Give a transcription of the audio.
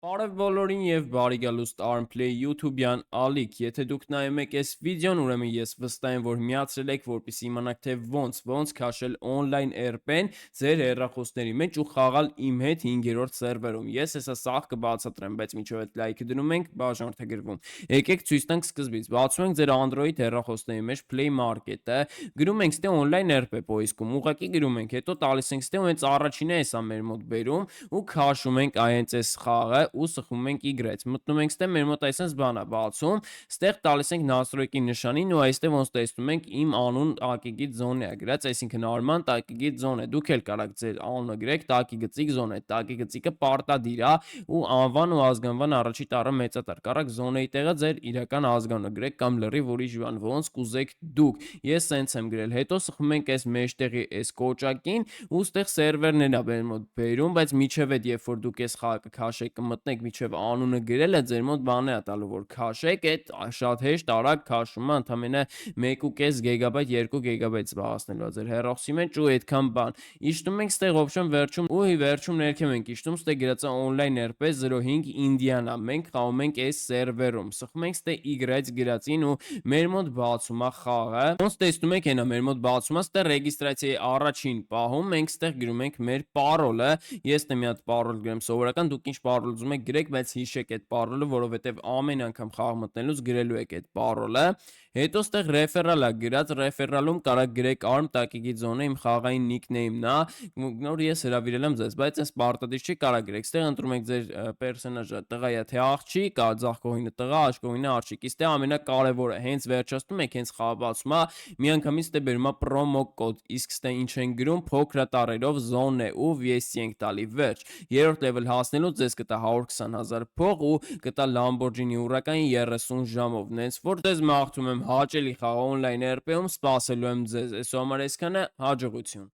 Բարև բոլորին եւ բարի գալուստ Armplay YouTube-յան ալիք, եթե դուք նայում եք այս վիդեոն, ուրեմն ես վստահ եմ, որ միացրել եք, որպեսզի իմանաք թե ոնց քաշել on-line RP-ն ձեր հեռախոսների մեջ ու խաղալ իմ հետ 5-րդ սերվերում։ Ես հեսա սաղ կբացատրեմ, բայց միջով այդ լայքը դնում ենք, բաժանորդագրվում։ Եկեք ցույց տանք սկզբից։ Բացում ենք ձեր Android հեռախոսների մեջ Play Market-ը, գրում ենք ստե on-line RP պոիսկում, ուղղակի գրում ենք, հետո տալիս ենք ստե ու հենց առաջինը է սա մեր մոտ բերում ու քաշում ենք այնց այս խաղը ու սխում ենք Y, մտնում ենք ստե մեր մոտ այսպես բան է բացում, ստեղ տալիս ենք настройки նշանին ու այստեղ ոնց տեսնում ենք իմ անուն տակիգիտ զոնը է գրած, այսինքն Արման տակիգիտ զոն է, դուք էլ կարաք ձեր անունը գրեք տակիգծիկ զոն է, տակիգծիկը պարտադիր է ու անվան ու ազգանվան առաջի տառը մեծատար, կարաք զոնեի տեղը ձեր իրական ազգանունը գրեք կամ լրիվ ուրիշ բան, ոնց կուզեք դուք, ես սենց եմ գրել, հետո սխում ենք այս մեջտեղի այս կոճակին ու ստեղ սերվերներն է մեր մոտ բերում, բայց միջև այդ երբ որ դուք այս խաղը կքաշեք կմտնեք միջև անունը գրելը ձեր մոտ բան է տալու որ քաշեք, այդ շատ հեշտ արագ քաշումը ընդամենը 1.5 գիգաբայթ 2 գիգաբայթ զբաղացնելու է ձեր հեռախոսի մեջ ու այդքան բան։ Իջնում ենք ստեղ option վերջում ու վերջում ներքև ենք իջնում, ստեղ գրած է online RP 05 Indiana, մենք խաղում ենք այս սերվերում, սխում ենք ստեղ Y գրածին ու մեր մոտ բացում է խաղը։ Ոնց տեսնում եք հենա մեր մոտ բացում է, ստեղ ռեգիստրացիայի առաջին պահում մենք ստեղ գրում ենք մեր parole-ը, ես մի հատ parole գրեմ սովորական, դուք ինչ parole ուզում եք գրեք, բայց հիշեք այդ parole-ը, որովհետև ամեն անգամ խաղ մտնելուց գրելու եք այդ parole-ը։ Հետո ստեղ referral-ը գրած, referral-ում կարաք գրեք arm տակիգի զոնը, իմ խաղային nickname-ն է, նոր ես հրավիրել եմ ձեզ, բայց այս պարտադիր չի, կարաք գրեք, ստեղ ընտրում եք ձեր personage-ը, տղա է թե աղջիկ, ձախ կողմինը տղա, աջ կողմինը աղջիկ, իսկ դե ամենակարևորը, հենց վերջացնում եք, հենց խաղը բացում է, միանգամից դե բերում է promo code, իսկ ստե ինչ են գրում, փոքրատարերով զոն է ու VSC ենք տալի վերջ։ Երրորդ level հասնելու ձեզ կտա 120,000 փող ու կտա Lamborghini Huracan 30 ժամով, նենց որ ձեզ մաղթում եմ հաճելի խաղ online RP-ում, սպասելու եմ ձեզ, այսօր համար այսքանը, հաջողություն։